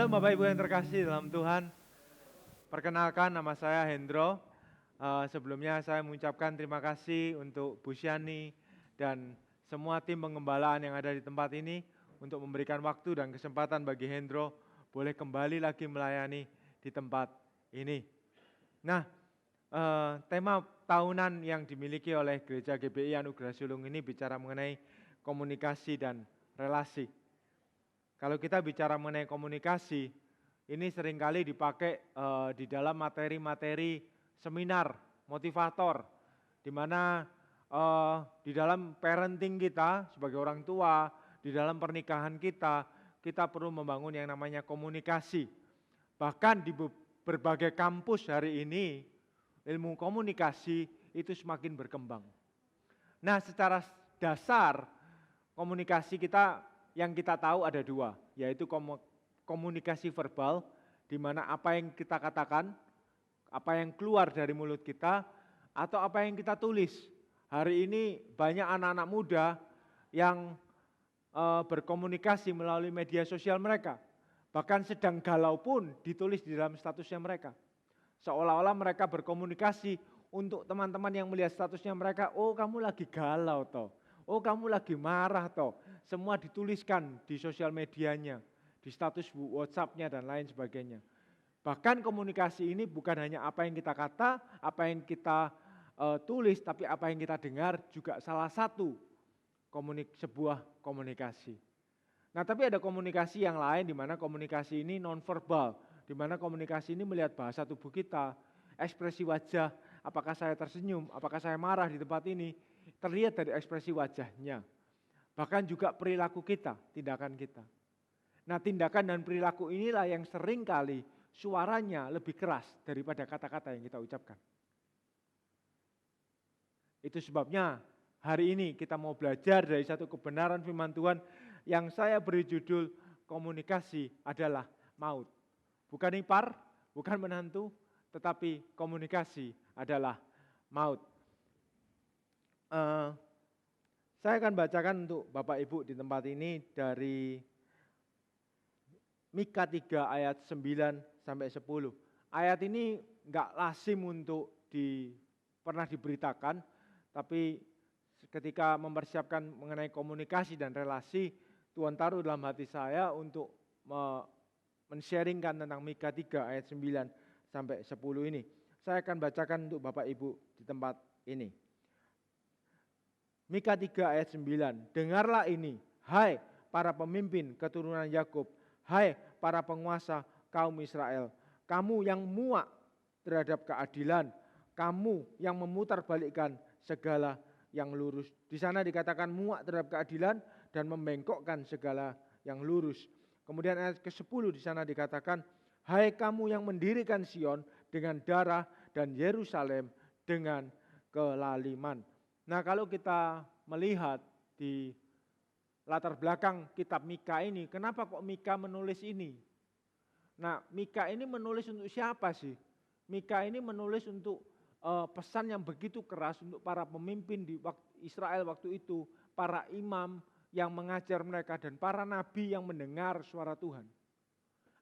Shalom Bapak Ibu yang terkasih dalam Tuhan. Perkenalkan, nama saya Hendro. Sebelumnya saya mengucapkan terima kasih untuk Bu Syani dan semua tim pengembalaan yang ada di tempat ini untuk memberikan waktu dan kesempatan bagi Hendro boleh kembali lagi melayani di tempat ini. Nah, tema tahunan yang dimiliki oleh Gereja GBI Anugerah Sulung ini bicara mengenai komunikasi dan relasi. Kalau kita bicara mengenai komunikasi, ini seringkali dipakai di dalam materi-materi seminar, motivator, di mana di dalam parenting kita sebagai orang tua, di dalam pernikahan kita perlu membangun yang namanya komunikasi. Bahkan di berbagai kampus hari ini, ilmu komunikasi itu semakin berkembang. Nah, secara dasar komunikasi kita yang kita tahu ada dua, yaitu komunikasi verbal, di mana apa yang kita katakan, apa yang keluar dari mulut kita, atau apa yang kita tulis. Hari ini banyak anak-anak muda yang berkomunikasi melalui media sosial mereka. Bahkan sedang galau pun ditulis di dalam statusnya mereka. Seolah-olah mereka berkomunikasi untuk teman-teman yang melihat statusnya mereka, oh kamu lagi galau toh. Oh kamu lagi marah toh, semua dituliskan di sosial medianya, di status WhatsApp-nya dan lain sebagainya. Bahkan komunikasi ini bukan hanya apa yang kita kata, apa yang kita tulis, tapi apa yang kita dengar juga salah satu sebuah komunikasi. Nah tapi ada komunikasi yang lain di mana komunikasi ini non-verbal, di mana komunikasi ini melihat bahasa tubuh kita, ekspresi wajah, apakah saya tersenyum, apakah saya marah di tempat ini, terlihat dari ekspresi wajahnya. Bahkan juga perilaku kita, tindakan kita. Nah tindakan dan perilaku inilah yang sering kali suaranya lebih keras daripada kata-kata yang kita ucapkan. Itu sebabnya hari ini kita mau belajar dari satu kebenaran firman Tuhan yang saya beri judul komunikasi adalah maut. Bukan ipar, bukan menantu, tetapi komunikasi adalah maut. Saya akan bacakan untuk Bapak Ibu di tempat ini dari Mika 3 ayat 9 sampai 10. Ayat ini enggak lazim untuk pernah diberitakan, tapi ketika mempersiapkan mengenai komunikasi dan relasi, Tuhan taruh dalam hati saya untuk men-sharingkan tentang Mika 3 ayat 9 sampai 10 ini. Saya akan bacakan untuk Bapak Ibu di tempat ini. Mika 3 ayat 9, dengarlah ini, hai para pemimpin keturunan Yakub, hai para penguasa kaum Israel, kamu yang muak terhadap keadilan, kamu yang memutarbalikkan segala yang lurus. Di sana dikatakan muak terhadap keadilan dan membengkokkan segala yang lurus. Kemudian ayat ke-10 di sana dikatakan, hai kamu yang mendirikan Sion dengan darah dan Yerusalem dengan kelaliman. Nah kalau kita melihat di latar belakang kitab Mika ini, kenapa kok Mika menulis ini? Nah Mika ini menulis untuk siapa sih? Mika ini menulis untuk pesan yang begitu keras untuk para pemimpin di Israel waktu itu, para imam yang mengajar mereka dan para nabi yang mendengar suara Tuhan.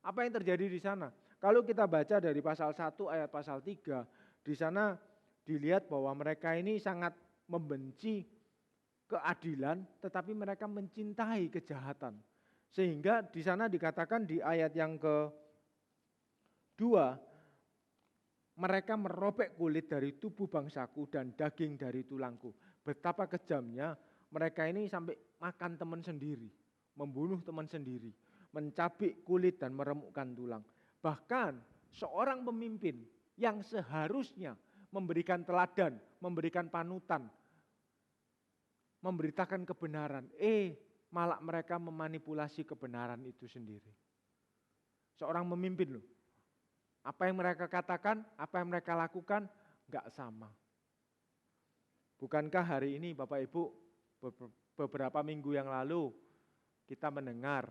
Apa yang terjadi di sana? Kalau kita baca dari pasal 1 ayat pasal 3, di sana dilihat bahwa mereka ini sangat membenci keadilan, tetapi mereka mencintai kejahatan. Sehingga di sana dikatakan di ayat yang kedua, mereka merobek kulit dari tubuh bangsaku dan daging dari tulangku. Betapa kejamnya mereka ini sampai makan teman sendiri, membunuh teman sendiri, mencabik kulit dan meremukkan tulang. Bahkan seorang pemimpin yang seharusnya memberikan teladan, memberikan panutan, memberitakan kebenaran, malah mereka memanipulasi kebenaran itu sendiri. Seorang pemimpin loh, apa yang mereka katakan, apa yang mereka lakukan, enggak sama. Bukankah hari ini Bapak Ibu, beberapa minggu yang lalu kita mendengar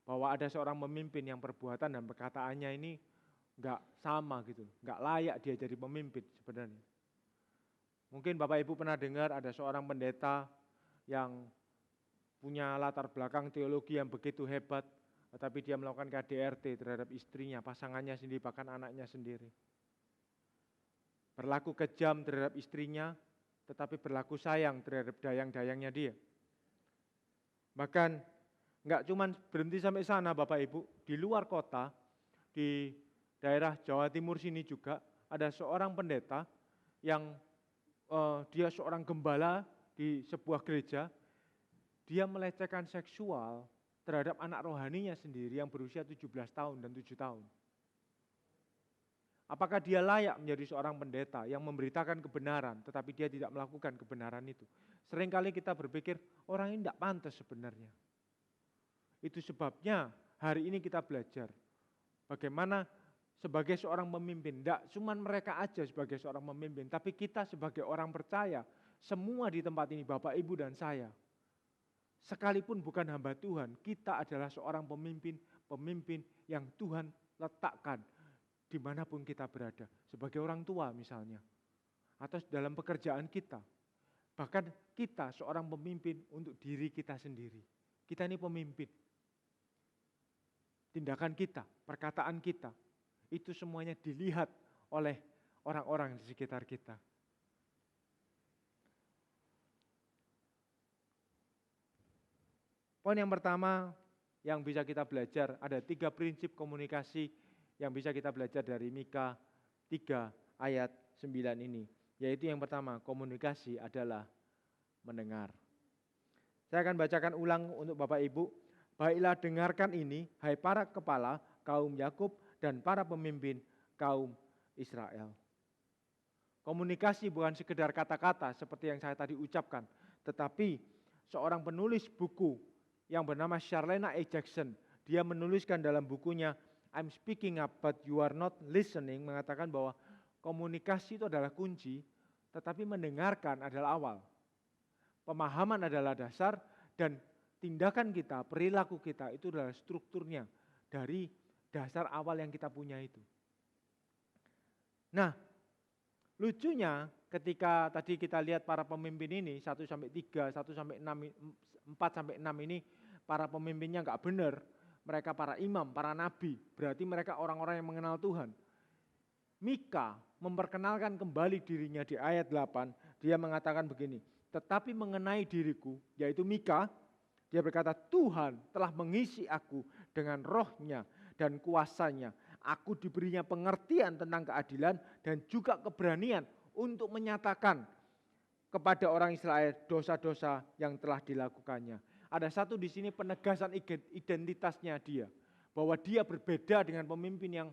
bahwa ada seorang pemimpin yang perbuatan dan perkataannya ini enggak sama gitu, enggak layak dia jadi pemimpin sebenarnya. Mungkin Bapak Ibu pernah dengar ada seorang pendeta yang punya latar belakang teologi yang begitu hebat, tetapi dia melakukan KDRT terhadap istrinya, pasangannya sendiri, bahkan anaknya sendiri. Berlaku kejam terhadap istrinya, tetapi berlaku sayang terhadap dayang-dayangnya dia. Bahkan nggak cuma berhenti sampai sana Bapak Ibu, di luar kota, di daerah Jawa Timur sini juga ada seorang pendeta yang dia seorang gembala di sebuah gereja, dia melecehkan seksual terhadap anak rohaninya sendiri yang berusia 17 tahun dan 7 tahun. Apakah dia layak menjadi seorang pendeta yang memberitakan kebenaran, tetapi dia tidak melakukan kebenaran itu? Seringkali kita berpikir, orang ini tidak pantas sebenarnya. Itu sebabnya hari ini kita belajar bagaimana sebagai seorang pemimpin, tidak cuma mereka aja sebagai seorang pemimpin, tapi kita sebagai orang percaya, semua di tempat ini, Bapak, Ibu, dan saya, sekalipun bukan hamba Tuhan, kita adalah seorang pemimpin yang Tuhan letakkan dimanapun kita berada, sebagai orang tua misalnya, atau dalam pekerjaan kita. Bahkan kita seorang pemimpin untuk diri kita sendiri. Kita ini pemimpin. Tindakan kita, perkataan kita, itu semuanya dilihat oleh orang-orang di sekitar kita. Poin yang pertama yang bisa kita belajar, ada 3 prinsip komunikasi yang bisa kita belajar dari Mika 3 ayat 9 ini. Yaitu yang pertama, komunikasi adalah mendengar. Saya akan bacakan ulang untuk Bapak Ibu. Baiklah dengarkan ini, hai para kepala kaum Yakub dan para pemimpin kaum Israel. Komunikasi bukan sekedar kata-kata seperti yang saya tadi ucapkan, tetapi seorang penulis buku yang bernama Charlena A. Jackson, dia menuliskan dalam bukunya I'm speaking up but you are not listening, mengatakan bahwa komunikasi itu adalah kunci, tetapi mendengarkan adalah awal. Pemahaman adalah dasar, dan tindakan kita, perilaku kita itu adalah strukturnya dari dasar awal yang kita punya itu. Nah, lucunya ketika tadi kita lihat para pemimpin ini 1-3, 1-6, 4-6 ini para pemimpinnya enggak benar. Mereka para imam, para nabi, berarti mereka orang-orang yang mengenal Tuhan. Mika memperkenalkan kembali dirinya di ayat 8, dia mengatakan begini, tetapi mengenai diriku, yaitu Mika, dia berkata, Tuhan telah mengisi aku dengan rohnya dan kuasanya. Aku diberinya pengertian tentang keadilan dan juga keberanian untuk menyatakan kepada orang Israel dosa-dosa yang telah dilakukannya. Ada satu di sini penegasan identitasnya dia, bahwa dia berbeda dengan pemimpin yang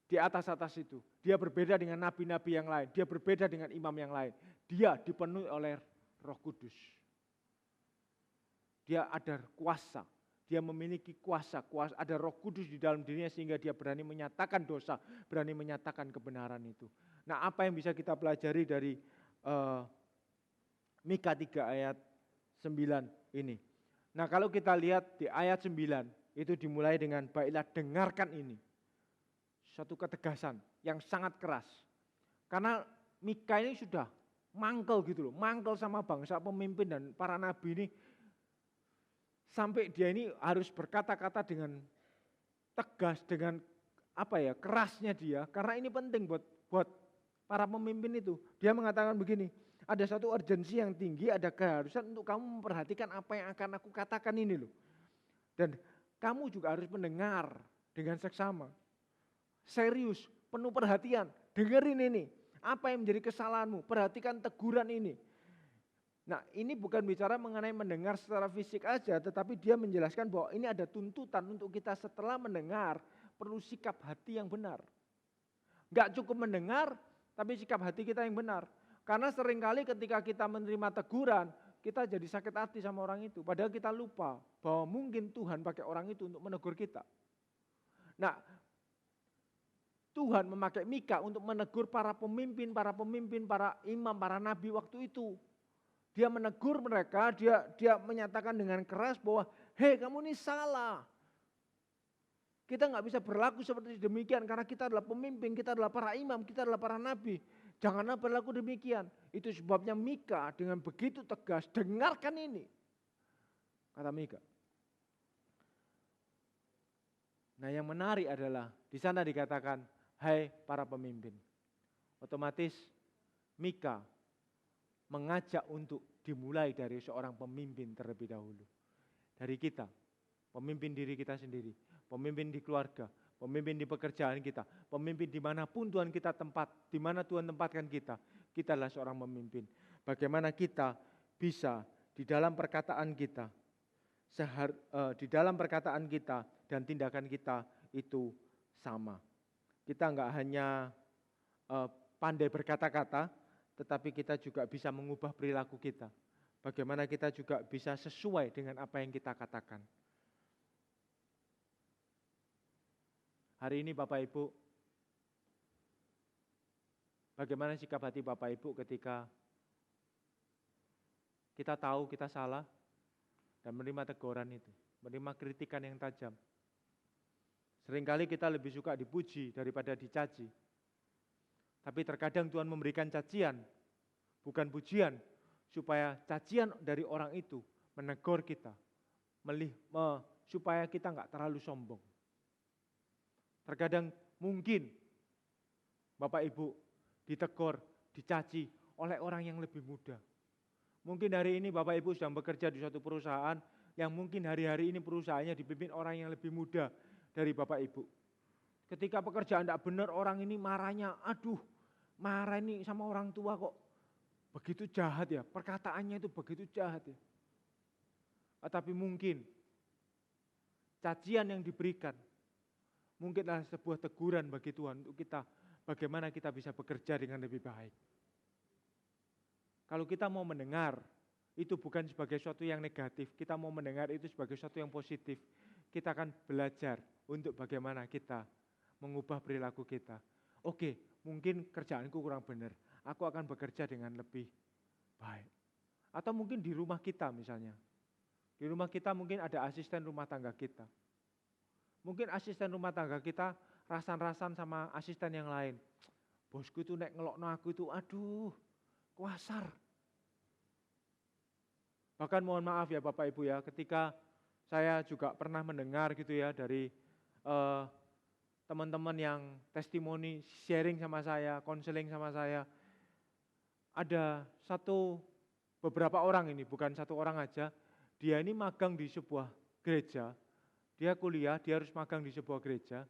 di atas-atas itu. Dia berbeda dengan nabi-nabi yang lain, dia berbeda dengan imam yang lain. Dia dipenuhi oleh Roh Kudus. Dia ada kuasa, dia memiliki kuasa, ada Roh Kudus di dalam dirinya sehingga dia berani menyatakan dosa, berani menyatakan kebenaran itu. Nah, apa yang bisa kita pelajari dari Mika 3 ayat 9 ini. Nah, kalau kita lihat di ayat 9 itu dimulai dengan baiklah dengarkan ini. Satu ketegasan yang sangat keras. Karena Mika ini sudah mangkel gitu loh, mangkel sama bangsa pemimpin dan para nabi ini. Sampai dia ini harus berkata-kata dengan tegas, dengan kerasnya dia. Karena ini penting buat para pemimpin itu. Dia mengatakan begini, ada satu urgensi yang tinggi, ada keharusan untuk kamu memperhatikan apa yang akan aku katakan ini loh. Dan kamu juga harus mendengar dengan seksama. Serius, penuh perhatian, dengerin ini. Apa yang menjadi kesalahanmu, perhatikan teguran ini. Nah, ini bukan bicara mengenai mendengar secara fisik aja, tetapi dia menjelaskan bahwa ini ada tuntutan untuk kita setelah mendengar, perlu sikap hati yang benar. Enggak cukup mendengar, tapi sikap hati kita yang benar. Karena seringkali ketika kita menerima teguran, kita jadi sakit hati sama orang itu. Padahal kita lupa bahwa mungkin Tuhan pakai orang itu untuk menegur kita. Nah, Tuhan memakai Mika untuk menegur para pemimpin, para imam, para nabi waktu itu. Dia menegur mereka, dia menyatakan dengan keras bahwa, hei kamu ini salah. Kita nggak bisa berlaku seperti demikian karena kita adalah pemimpin, kita adalah para imam, kita adalah para nabi. Janganlah berlaku demikian. Itu sebabnya Mika dengan begitu tegas, dengarkan ini. Kata Mika. Nah, yang menarik adalah di sana dikatakan, hai para pemimpin. Otomatis Mika mengajak untuk dimulai dari seorang pemimpin terlebih dahulu. Dari kita, pemimpin diri kita sendiri, pemimpin di keluarga, pemimpin di pekerjaan kita, pemimpin dimanapun Tuhan kita di mana Tuhan tempatkan kita adalah seorang pemimpin. Bagaimana kita bisa di dalam perkataan kita, di dalam perkataan kita dan tindakan kita itu sama. Kita enggak hanya pandai berkata-kata, tetapi kita juga bisa mengubah perilaku kita. Bagaimana kita juga bisa sesuai dengan apa yang kita katakan. Hari ini Bapak Ibu, bagaimana sikap hati Bapak Ibu ketika kita tahu kita salah dan menerima teguran itu, menerima kritikan yang tajam. Seringkali kita lebih suka dipuji daripada dicaci. Tapi terkadang Tuhan memberikan cacian, bukan pujian, supaya cacian dari orang itu menegur kita, supaya kita enggak terlalu sombong. Terkadang mungkin Bapak Ibu ditegur, dicaci oleh orang yang lebih muda. Mungkin hari ini Bapak Ibu sedang bekerja di suatu perusahaan yang mungkin hari-hari ini perusahaannya dipimpin orang yang lebih muda dari Bapak Ibu. Ketika pekerjaan tidak benar, orang ini marahnya, marah ini sama orang tua kok begitu jahat ya, perkataannya itu begitu jahat ya. Tapi mungkin cacian yang diberikan mungkinlah sebuah teguran bagi Tuhan untuk kita, bagaimana kita bisa bekerja dengan lebih baik. Kalau kita mau mendengar, itu bukan sebagai sesuatu yang negatif, kita mau mendengar itu sebagai sesuatu yang positif. Kita akan belajar untuk bagaimana kita mengubah perilaku kita. Oke, mungkin kerjaanku kurang benar, aku akan bekerja dengan lebih baik. Atau mungkin di rumah kita misalnya, di rumah kita mungkin ada asisten rumah tangga kita. Mungkin asisten rumah tangga kita rasan-rasan sama asisten yang lain. Bosku itu nek ngelokno aku itu, kuasar. Bahkan mohon maaf ya Bapak Ibu ya, ketika saya juga pernah mendengar gitu ya dari teman-teman yang testimoni, sharing sama saya, konseling sama saya. Ada beberapa orang ini, bukan satu orang aja, dia ini magang di sebuah gereja, dia kuliah, dia harus magang di sebuah gereja,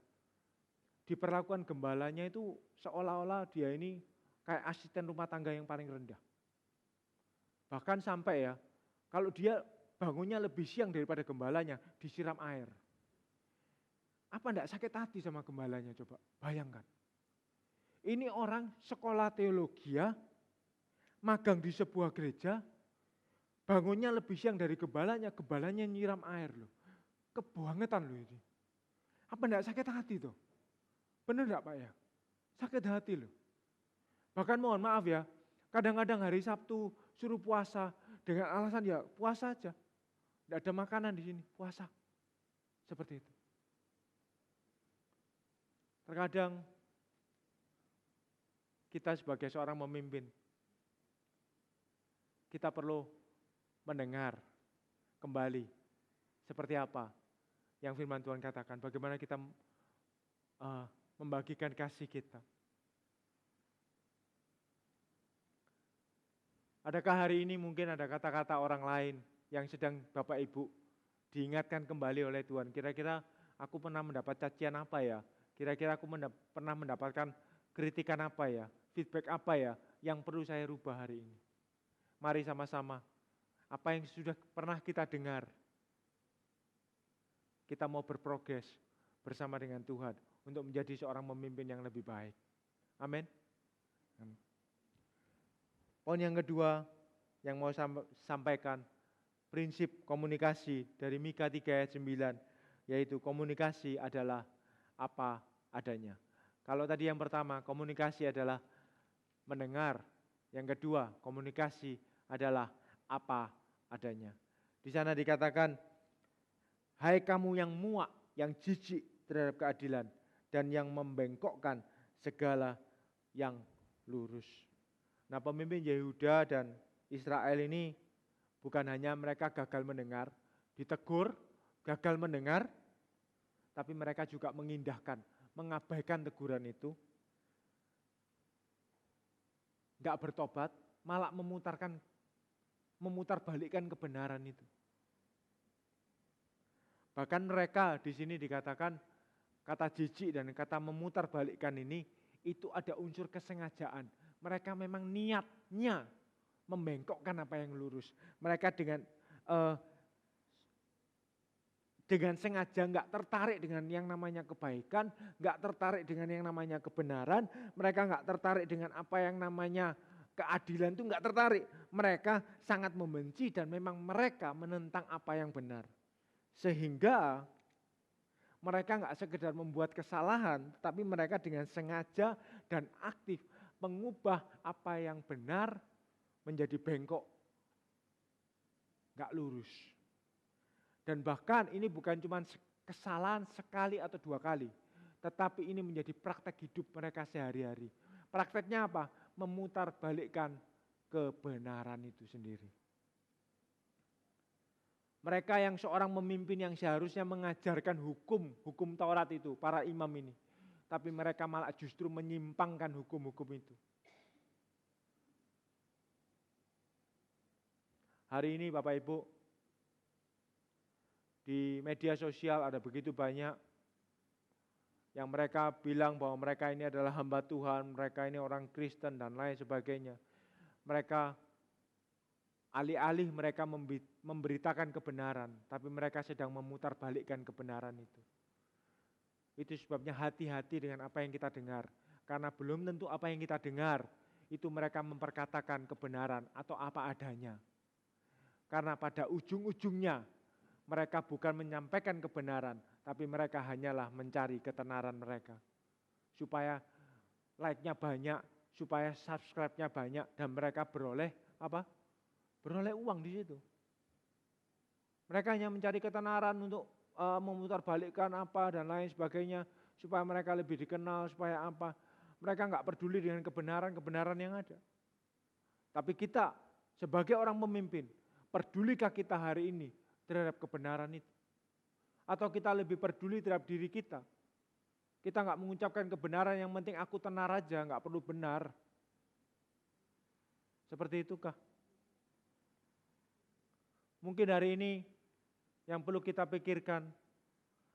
diperlakukan gembalanya itu seolah-olah dia ini kayak asisten rumah tangga yang paling rendah. Bahkan sampai ya, kalau dia bangunnya lebih siang daripada gembalanya, disiram air. Apa enggak sakit hati sama gembalanya coba? Bayangkan. Ini orang sekolah teologi ya, magang di sebuah gereja, bangunnya lebih siang dari gembalanya nyiram air loh. Kebangetan loh ini. Apa enggak sakit hati tuh? Benar enggak Pak ya? Sakit hati loh. Bahkan mohon maaf ya, kadang-kadang hari Sabtu suruh puasa dengan alasan ya puasa aja. Enggak ada makanan di sini, puasa. Seperti itu. Terkadang kita sebagai seorang pemimpin, kita perlu mendengar kembali seperti apa yang firman Tuhan katakan, bagaimana kita membagikan kasih kita. Adakah hari ini mungkin ada kata-kata orang lain yang sedang Bapak Ibu diingatkan kembali oleh Tuhan, kira-kira aku pernah mendapat cacian apa ya? Kira-kira aku pernah mendapatkan kritikan apa ya? Feedback apa ya yang perlu saya rubah hari ini? Mari sama-sama, apa yang sudah pernah kita dengar, kita mau berprogres bersama dengan Tuhan untuk menjadi seorang pemimpin yang lebih baik. Amin. Poin yang kedua yang mau sampaikan, prinsip komunikasi dari Mika 3 ayat 9, yaitu komunikasi adalah apa adanya. Kalau tadi yang pertama, komunikasi adalah mendengar. Yang kedua, komunikasi adalah apa adanya. Di sana dikatakan, hai kamu yang muak, yang jijik terhadap keadilan, dan yang membengkokkan segala yang lurus. Nah, pemimpin Yehuda dan Israel ini bukan hanya mereka gagal mendengar, ditegur, gagal mendengar, tapi mereka juga mengindahkan, mengabaikan teguran itu, nggak bertobat, malah memutarbalikkan kebenaran itu. Bahkan mereka di sini dikatakan kata jijik dan kata memutarbalikkan ini itu ada unsur kesengajaan. Mereka memang niatnya membengkokkan apa yang lurus. Mereka dengan sengaja nggak tertarik dengan yang namanya kebaikan, nggak tertarik dengan yang namanya kebenaran, mereka nggak tertarik dengan apa yang namanya keadilan, itu nggak tertarik. Mereka sangat membenci dan memang mereka menentang apa yang benar. Sehingga mereka nggak sekedar membuat kesalahan, tapi mereka dengan sengaja dan aktif mengubah apa yang benar menjadi bengkok, nggak lurus. Dan bahkan ini bukan cuma kesalahan sekali atau dua kali, tetapi ini menjadi praktek hidup mereka sehari-hari. Prakteknya apa? Memutarbalikkan kebenaran itu sendiri. Mereka yang seorang pemimpin yang seharusnya mengajarkan hukum Taurat itu, para imam ini. Tapi mereka malah justru menyimpangkan hukum-hukum itu. Hari ini Bapak Ibu, di media sosial ada begitu banyak yang mereka bilang bahwa mereka ini adalah hamba Tuhan, mereka ini orang Kristen dan lain sebagainya. Mereka alih-alih mereka memberitakan kebenaran, tapi mereka sedang memutarbalikkan kebenaran itu. Itu sebabnya hati-hati dengan apa yang kita dengar. Karena belum tentu apa yang kita dengar, itu mereka memperkatakan kebenaran atau apa adanya. Karena pada ujung-ujungnya, mereka bukan menyampaikan kebenaran, tapi mereka hanyalah mencari ketenaran mereka. Supaya like-nya banyak, supaya subscribe-nya banyak, dan mereka beroleh apa? Beroleh uang di situ. Mereka hanya mencari ketenaran untuk memutarbalikkan apa dan lain sebagainya, supaya mereka lebih dikenal, supaya apa. Mereka nggak peduli dengan kebenaran yang ada. Tapi kita sebagai orang pemimpin, pedulikah kita hari ini terhadap kebenaran itu? Atau kita lebih peduli terhadap diri kita? Kita nggak mengucapkan kebenaran, yang penting aku tenar aja, nggak perlu benar. Seperti itukah? Mungkin hari ini yang perlu kita pikirkan,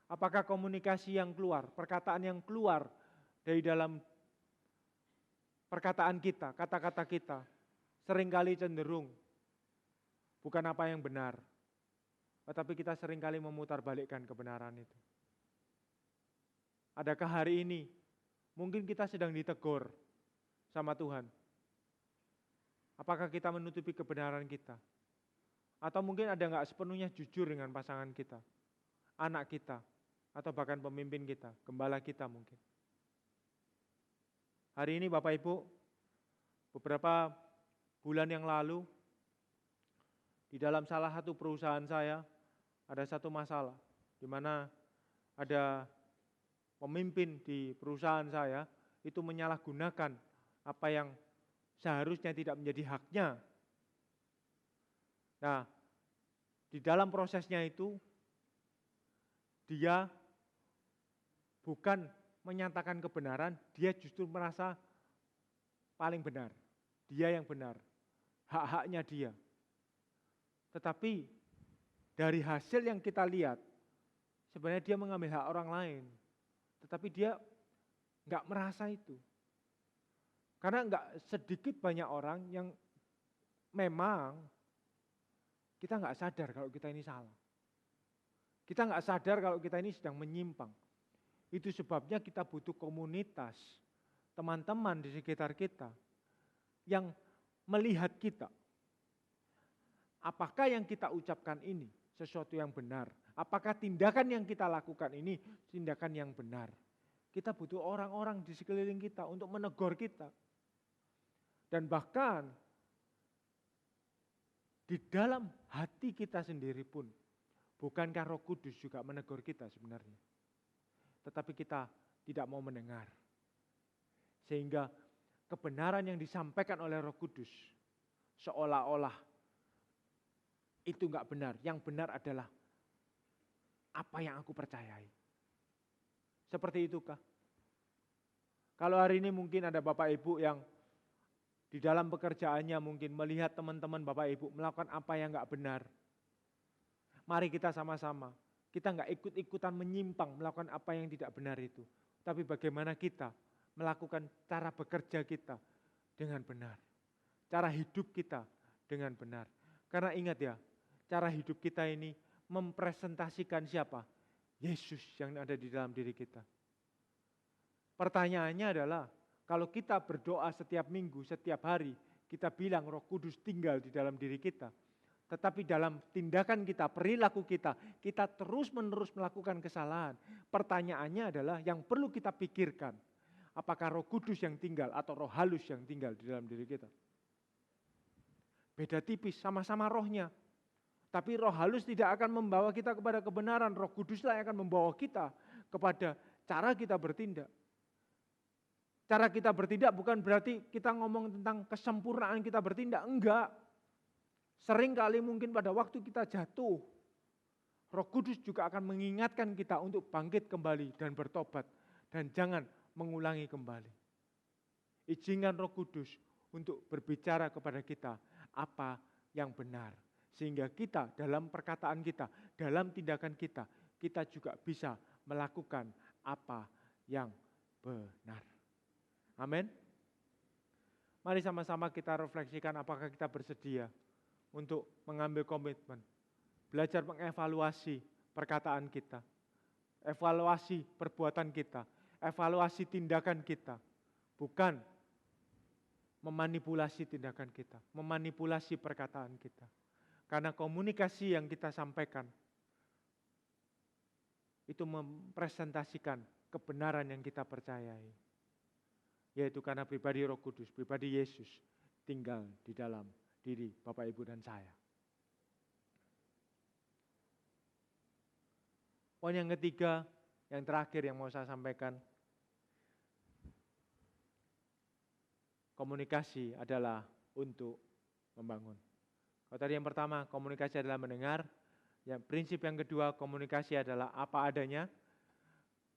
apakah komunikasi yang keluar, perkataan yang keluar dari dalam perkataan kita, kata-kata kita, seringkali cenderung bukan apa yang benar, tetapi kita seringkali memutarbalikkan kebenaran itu. Adakah hari ini mungkin kita sedang ditegur sama Tuhan? Apakah kita menutupi kebenaran kita? Atau mungkin ada nggak sepenuhnya jujur dengan pasangan kita, anak kita, atau bahkan pemimpin kita, gembala kita mungkin. Hari ini Bapak Ibu, beberapa bulan yang lalu, di dalam salah satu perusahaan saya, ada satu masalah, di mana ada pemimpin di perusahaan saya, itu menyalahgunakan apa yang seharusnya tidak menjadi haknya. Nah, di dalam prosesnya itu, dia bukan menyatakan kebenaran, dia justru merasa paling benar. Dia yang benar, hak-haknya dia. Tetapi dari hasil yang kita lihat, sebenarnya dia mengambil hak orang lain. Tetapi dia nggak merasa itu. Karena nggak sedikit banyak orang yang memang kita nggak sadar kalau kita ini salah. Kita nggak sadar kalau kita ini sedang menyimpang. Itu sebabnya kita butuh komunitas, teman-teman di sekitar kita yang melihat kita. Apakah yang kita ucapkan ini sesuatu yang benar? Apakah tindakan yang kita lakukan ini tindakan yang benar? Kita butuh orang-orang di sekeliling kita untuk menegur kita. Dan bahkan di dalam hati kita sendiri pun, bukankah Roh Kudus juga menegur kita sebenarnya? Tetapi kita tidak mau mendengar. Sehingga kebenaran yang disampaikan oleh Roh Kudus seolah-olah itu enggak benar. Yang benar adalah apa yang aku percayai. Seperti itukah? Kalau hari ini mungkin ada Bapak Ibu yang di dalam pekerjaannya mungkin melihat teman-teman Bapak Ibu melakukan apa yang enggak benar. Mari kita sama-sama, kita enggak ikut-ikutan menyimpang melakukan apa yang tidak benar itu. Tapi bagaimana kita melakukan cara bekerja kita dengan benar. Cara hidup kita dengan benar. Karena ingat ya, cara hidup kita ini mempresentasikan siapa? Yesus yang ada di dalam diri kita. Pertanyaannya adalah, kalau kita berdoa setiap minggu, setiap hari, kita bilang Roh Kudus tinggal di dalam diri kita. Tetapi dalam tindakan kita, perilaku kita, kita terus-menerus melakukan kesalahan. Pertanyaannya adalah yang perlu kita pikirkan, apakah Roh Kudus yang tinggal atau roh halus yang tinggal di dalam diri kita? Beda tipis, sama-sama rohnya. Tapi roh halus tidak akan membawa kita kepada kebenaran. Roh Kuduslah yang akan membawa kita kepada cara kita bertindak. Cara kita bertindak bukan berarti kita ngomong tentang kesempurnaan kita bertindak, enggak. Sering kali mungkin pada waktu kita jatuh, Roh Kudus juga akan mengingatkan kita untuk bangkit kembali dan bertobat. Dan jangan mengulangi kembali. Izinkan Roh Kudus untuk berbicara kepada kita apa yang benar. Sehingga kita dalam perkataan kita, dalam tindakan kita, kita juga bisa melakukan apa yang benar. Amin. Mari sama-sama kita refleksikan apakah kita bersedia untuk mengambil komitmen. Belajar mengevaluasi perkataan kita. Evaluasi perbuatan kita. Evaluasi tindakan kita. Bukan memanipulasi tindakan kita. Memanipulasi perkataan kita. Karena komunikasi yang kita sampaikan itu mempresentasikan kebenaran yang kita percayai. Yaitu karena pribadi Roh Kudus, pribadi Yesus tinggal di dalam diri Bapak Ibu dan saya. Poin yang ketiga, yang terakhir yang mau saya sampaikan. Komunikasi adalah untuk membangun. Kalau tadi yang pertama, komunikasi adalah mendengar. Yang prinsip yang kedua, komunikasi adalah apa adanya.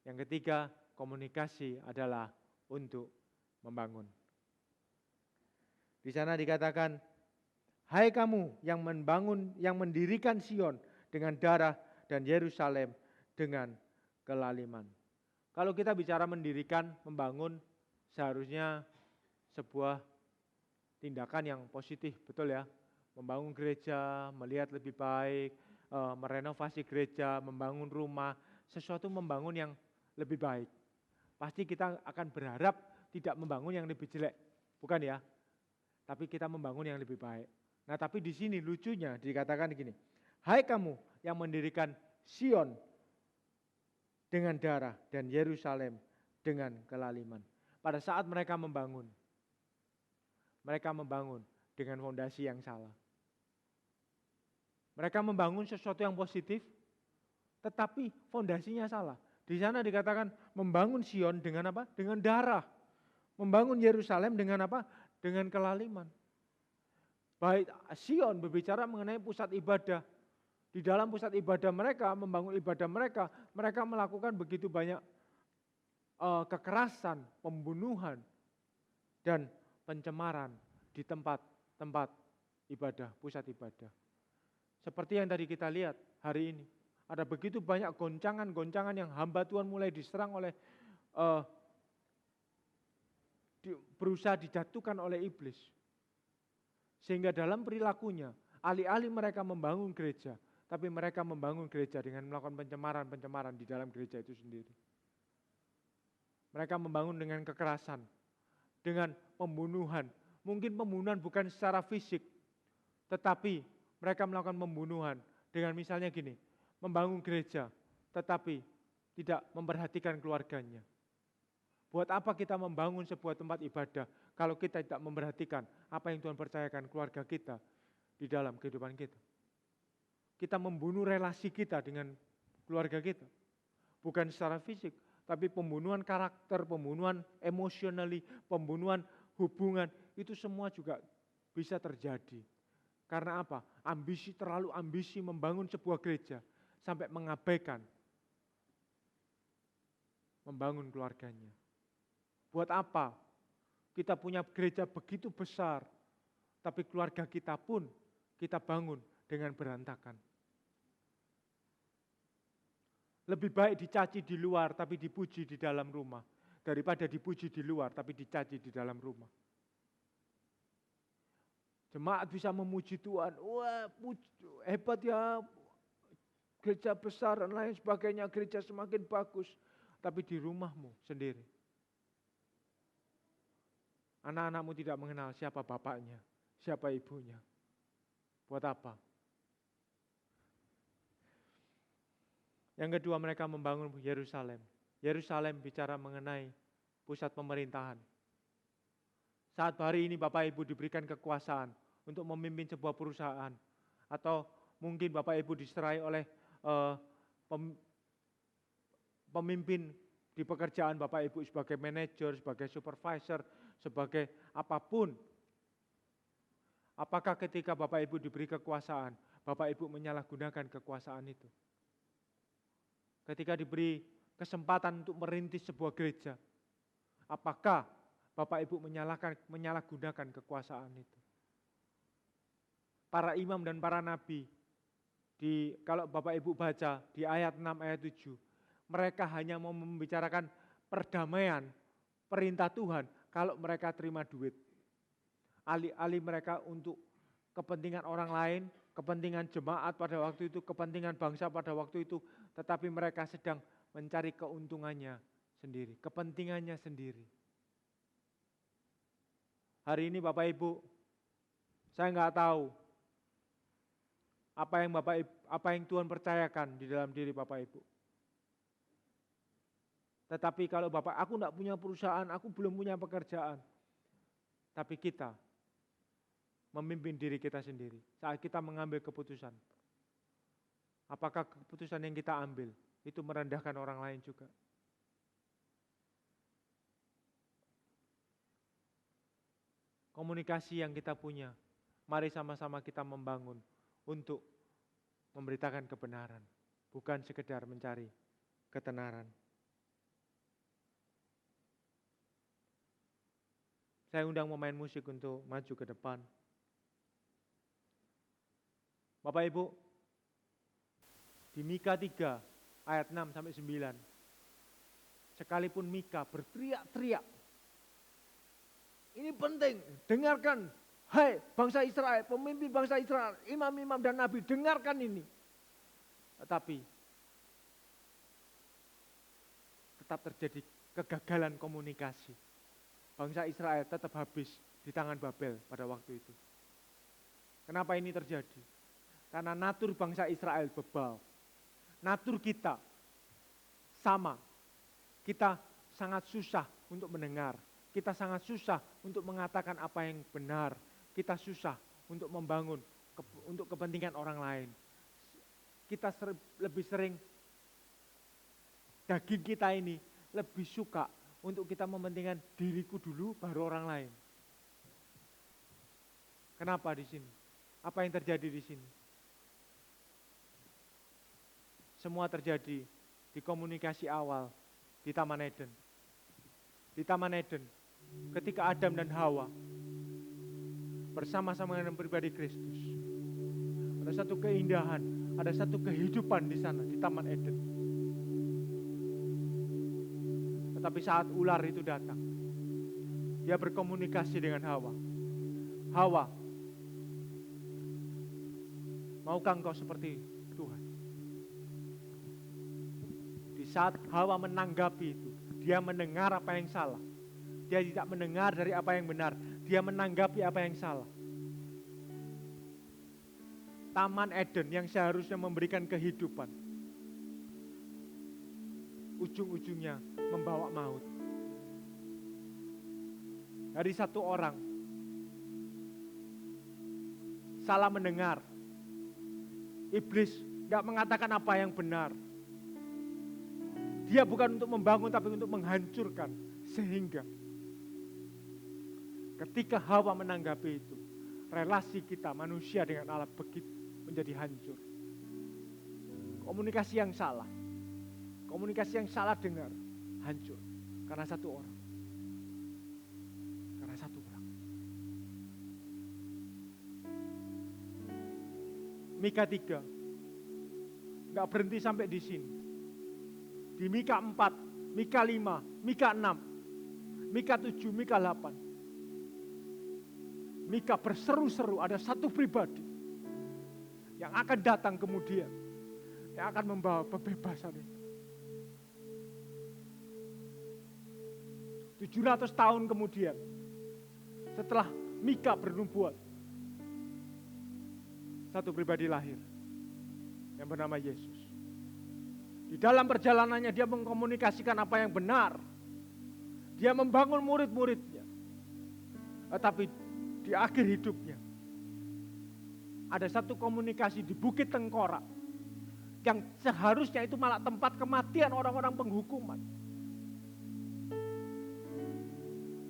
Yang ketiga, komunikasi adalah untuk membangun. Di sana dikatakan, hai kamu yang membangun, yang mendirikan Sion dengan darah dan Yerusalem dengan kelaliman. Kalau kita bicara mendirikan, membangun, seharusnya sebuah tindakan yang positif, betul ya? Membangun gereja, melihat lebih baik, merenovasi gereja, membangun rumah, sesuatu membangun yang lebih baik. Pasti kita akan berharap tidak membangun yang lebih jelek, bukan ya? Tapi kita membangun yang lebih baik. Nah, tapi di sini lucunya dikatakan gini, hai kamu yang mendirikan Sion dengan darah dan Yerusalem dengan kelaliman. Pada saat mereka membangun dengan fondasi yang salah. Mereka membangun sesuatu yang positif, tetapi fondasinya salah. Di sana dikatakan membangun Sion dengan apa? Dengan darah. Membangun Yerusalem dengan apa? Dengan kelaliman. Baik Sion berbicara mengenai pusat ibadah. Di dalam pusat ibadah mereka, membangun ibadah mereka, mereka melakukan begitu banyak kekerasan, pembunuhan, dan pencemaran di tempat-tempat ibadah, pusat ibadah. Seperti yang tadi kita lihat hari ini. Ada begitu banyak goncangan-goncangan yang hamba Tuhan mulai diserang oleh berusaha dijatuhkan oleh iblis. Sehingga dalam perilakunya, alih-alih mereka membangun gereja, tapi mereka membangun gereja dengan melakukan pencemaran-pencemaran di dalam gereja itu sendiri. Mereka membangun dengan kekerasan, dengan pembunuhan. Mungkin pembunuhan bukan secara fisik, tetapi mereka melakukan pembunuhan dengan misalnya gini, membangun gereja, tetapi tidak memperhatikan keluarganya. Buat apa kita membangun sebuah tempat ibadah kalau kita tidak memperhatikan apa yang Tuhan percayakan keluarga kita di dalam kehidupan kita. Kita membunuh relasi kita dengan keluarga kita. Bukan secara fisik, tapi pembunuhan karakter, pembunuhan emosionali, pembunuhan hubungan, itu semua juga bisa terjadi. Karena apa? Terlalu ambisi membangun sebuah gereja sampai mengabaikan membangun keluarganya. Buat apa? Kita punya gereja begitu besar, tapi keluarga kita pun kita bangun dengan berantakan. Lebih baik dicaci di luar tapi dipuji di dalam rumah, daripada dipuji di luar tapi dicaci di dalam rumah. Jemaat bisa memuji Tuhan, wah hebat ya, gereja besar dan lain sebagainya, gereja semakin bagus. Tapi di rumahmu sendiri, anak-anakmu tidak mengenal siapa bapaknya, siapa ibunya. Buat apa? Yang kedua, mereka membangun Yerusalem. Yerusalem bicara mengenai pusat pemerintahan. Saat hari ini Bapak Ibu diberikan kekuasaan untuk memimpin sebuah perusahaan, atau mungkin Bapak Ibu diserai oleh pemimpin di pekerjaan Bapak Ibu sebagai manajer, sebagai supervisor, sebagai apapun. Apakah ketika Bapak Ibu diberi kekuasaan, Bapak Ibu menyalahgunakan kekuasaan itu? Ketika diberi kesempatan untuk merintis sebuah gereja, apakah Bapak Ibu menyalahgunakan kekuasaan itu? Para imam dan para nabi, kalau Bapak Ibu baca di ayat 6, ayat 7, mereka hanya mau membicarakan perdamaian, perintah Tuhan kalau mereka terima duit. Alih-alih mereka untuk kepentingan orang lain, kepentingan jemaat pada waktu itu, kepentingan bangsa pada waktu itu, tetapi mereka sedang mencari keuntungannya sendiri, kepentingannya sendiri. Hari ini Bapak Ibu, saya nggak tahu apa yang Tuhan percayakan di dalam diri Bapak Ibu. Tetapi kalau Bapak, aku enggak punya perusahaan, aku belum punya pekerjaan. Tapi kita memimpin diri kita sendiri saat kita mengambil keputusan. Apakah keputusan yang kita ambil itu merendahkan orang lain juga? Komunikasi yang kita punya, mari sama-sama kita membangun untuk memberitakan kebenaran, bukan sekedar mencari ketenaran. Saya undang pemain musik untuk maju ke depan. Bapak Ibu, di Mika 3 ayat 6 sampai 9, sekalipun Mika berteriak-teriak, ini penting, dengarkan, hai bangsa Israel, pemimpin bangsa Israel, imam-imam dan nabi, dengarkan ini. Tetapi tetap terjadi kegagalan komunikasi. Bangsa Israel tetap habis di tangan Babel pada waktu itu. Kenapa ini terjadi? Karena natur bangsa Israel bebal. Natur kita sama. Kita sangat susah untuk mendengar. Kita sangat susah untuk mengatakan apa yang benar. Kita susah untuk membangun untuk kepentingan orang lain. Kita lebih sering, daging kita ini lebih suka untuk kita mementingkan diriku dulu baru orang lain. Kenapa di sini? Apa yang terjadi di sini? Semua terjadi di komunikasi awal di Taman Eden. Di Taman Eden, ketika Adam dan Hawa bersama-sama dengan pribadi Kristus, ada satu keindahan, ada satu kehidupan di sana di Taman Eden. Tetapi saat ular itu datang, dia berkomunikasi dengan Hawa. Hawa, maukah engkau seperti Tuhan? Di saat Hawa menanggapi itu, dia mendengar apa yang salah. Dia tidak mendengar dari apa yang benar, dia menanggapi apa yang salah. Taman Eden yang seharusnya memberikan kehidupan, ujung-ujungnya membawa maut. Dari satu orang salah mendengar, iblis gak mengatakan apa yang benar. Dia bukan untuk membangun tapi untuk menghancurkan. Sehingga ketika Hawa menanggapi itu, relasi kita manusia dengan Allah begitu menjadi hancur. Komunikasi yang salah dengar. hancur karena satu orang. Karena satu orang. Mika 3 nggak berhenti sampai di sini. Di Mika 4, Mika 5, Mika 6, Mika 7, Mika 8. Mika berseru-seru ada satu pribadi yang akan datang kemudian, yang akan membawa pembebasan itu. 700 tahun kemudian, setelah Mika bernubuat, satu pribadi lahir yang bernama Yesus. Di dalam perjalanannya dia mengkomunikasikan apa yang benar. Dia membangun murid-muridnya. Tetapi di akhir hidupnya ada satu komunikasi di Bukit Tengkorak yang seharusnya itu malah tempat kematian orang-orang penghukuman.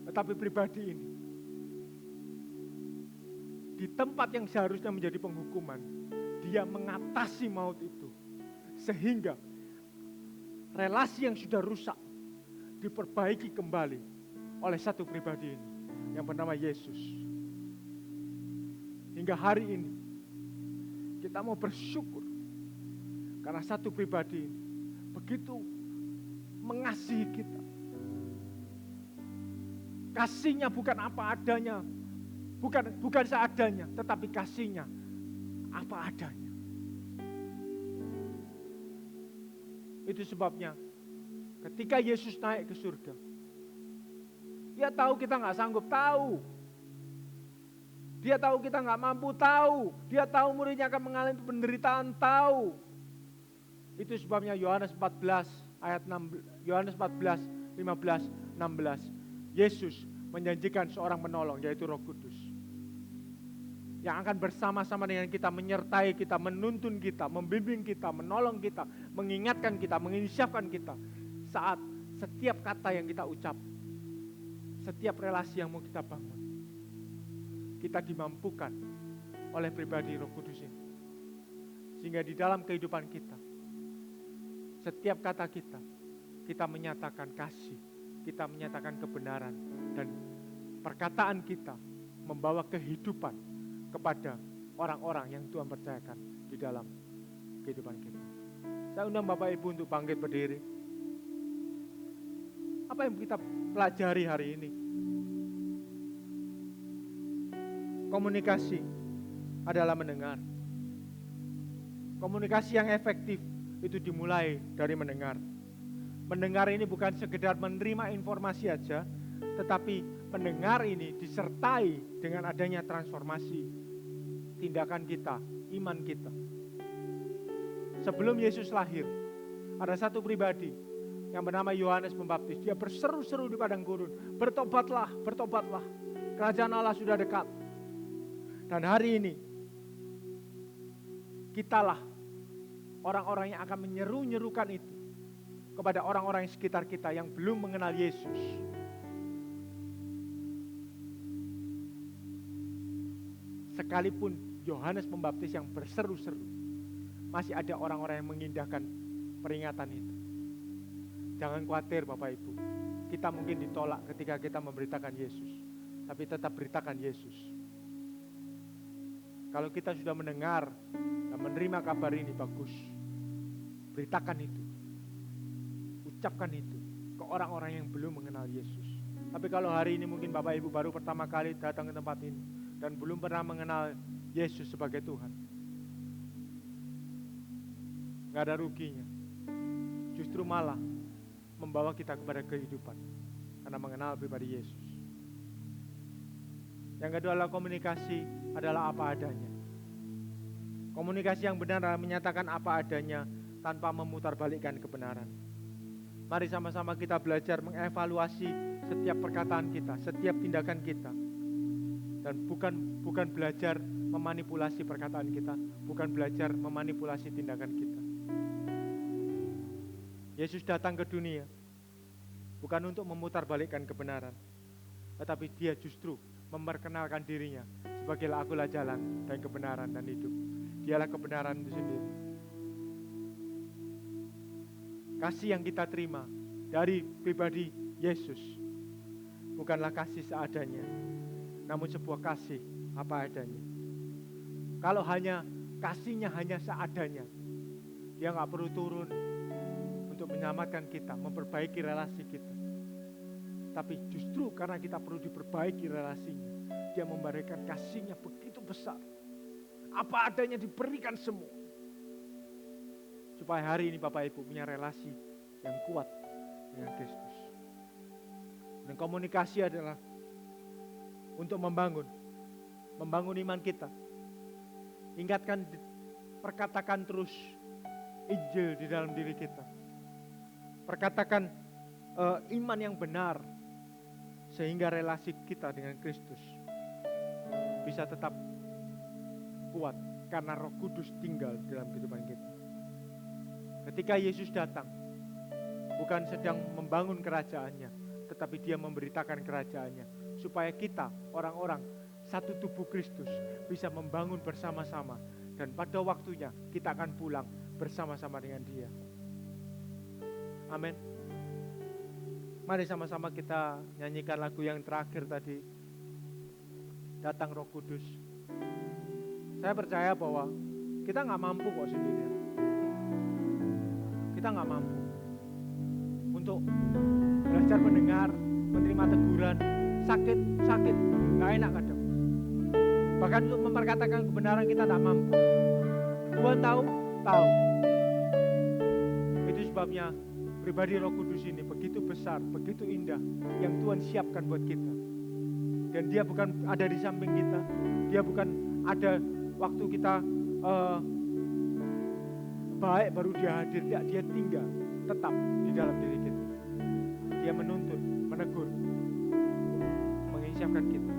Tetapi pribadi ini di tempat yang seharusnya menjadi penghukuman, dia mengatasi maut itu sehingga relasi yang sudah rusak diperbaiki kembali oleh satu pribadi ini yang bernama Yesus. Hingga hari ini kita mau bersyukur karena satu pribadi ini begitu mengasihi kita. Kasihnya bukan apa adanya, bukan seadanya, tetapi kasihnya apa adanya. Itu sebabnya ketika Yesus naik ke surga, dia tahu kita gak sanggup, tahu. Dia tahu kita gak mampu, tahu. Dia tahu muridnya akan mengalami penderitaan, tahu. Itu sebabnya Yohanes 14 ayat 6, Yohanes 14, 15, 16. Yesus menjanjikan seorang menolong, yaitu Roh Kudus. Yang akan bersama-sama dengan kita, menyertai kita, menuntun kita, membimbing kita, menolong kita, mengingatkan kita, menginsyafkan kita. Saat setiap kata yang kita ucap, setiap relasi yang mau kita bangun, kita dimampukan oleh pribadi Roh Kudus ini. Sehingga di dalam kehidupan kita, setiap kata kita, kita menyatakan kasih, kita menyatakan kebenaran, dan perkataan kita membawa kehidupan kepada orang-orang yang Tuhan percayakan di dalam kehidupan kita. Saya undang Bapak Ibu untuk bangkit berdiri. Apa yang kita pelajari hari ini? Komunikasi adalah mendengar. Komunikasi yang efektif itu dimulai dari mendengar. Mendengar ini bukan sekedar menerima informasi aja, tetapi mendengar ini disertai dengan adanya transformasi tindakan kita, iman kita. Sebelum Yesus lahir, ada satu pribadi yang bernama Yohanes Pembaptis. Dia berseru-seru di padang gurun, bertobatlah, bertobatlah, kerajaan Allah sudah dekat. Dan hari ini, kitalah orang-orang yang akan menyeru-nyerukan itu kepada orang-orang yang sekitar kita yang belum mengenal Yesus. Sekalipun Yohanes Pembaptis yang berseru-seru, masih ada orang-orang yang mengindahkan peringatan itu. Jangan khawatir Bapak Ibu, kita mungkin ditolak ketika kita memberitakan Yesus, tapi tetap beritakan Yesus. Kalau kita sudah mendengar dan menerima kabar ini, bagus. Beritakan itu, ucapkan itu ke orang-orang yang belum mengenal Yesus. Tapi kalau hari ini mungkin Bapak Ibu baru pertama kali datang ke tempat ini dan belum pernah mengenal Yesus sebagai Tuhan, gak ada ruginya. Justru malah membawa kita kepada kehidupan karena mengenal pribadi Yesus. Yang kedua adalah komunikasi adalah apa adanya. Komunikasi yang benar adalah menyatakan apa adanya tanpa memutarbalikkan kebenaran. Mari sama-sama kita belajar mengevaluasi setiap perkataan kita, setiap tindakan kita. Dan bukan belajar memanipulasi perkataan kita, bukan belajar memanipulasi tindakan kita. Yesus datang ke dunia bukan untuk memutarbalikkan kebenaran, tetapi dia justru memperkenalkan dirinya sebagai akulah jalan dan kebenaran dan hidup. Dialah kebenaran itu sendiri. Kasih yang kita terima dari pribadi Yesus bukanlah kasih seadanya, namun sebuah kasih apa adanya. Kalau kasihnya hanya seadanya, dia nggak perlu turun untuk menyelamatkan kita, memperbaiki relasi kita. Tapi justru karena kita perlu diperbaiki relasinya, dia memberikan kasihnya begitu besar. Apa adanya diberikan semua. Supaya hari ini Bapak Ibu punya relasi yang kuat dengan Kristus. Dan komunikasi adalah untuk membangun iman kita. Ingatkan, perkatakan terus Injil di dalam diri kita. Perkatakan iman yang benar, sehingga relasi kita dengan Kristus bisa tetap kuat karena Roh Kudus tinggal dalam kehidupan kita. Ketika Yesus datang, bukan sedang membangun kerajaannya, tetapi dia memberitakan kerajaannya, supaya kita, orang-orang satu tubuh Kristus, bisa membangun bersama-sama, dan pada waktunya kita akan pulang bersama-sama dengan dia. Amin. Mari sama-sama kita nyanyikan lagu yang terakhir tadi, Datang Roh Kudus. Saya percaya bahwa kita gak mampu kok sendirian. Kita gak mampu untuk belajar mendengar, menerima teguran. Sakit, gak enak kadang. Bahkan untuk memperkatakan kebenaran kita tak mampu. Tuhan tahu. Itu sebabnya pribadi Roh Kudus ini begitu besar, begitu indah, yang Tuhan siapkan buat kita. Dan dia bukan ada di samping kita, dia bukan ada waktu kita baik baru dia hadir, dia tinggal tetap di dalam diri kita. Dia menuntun, menegur, menginsyafkan kita.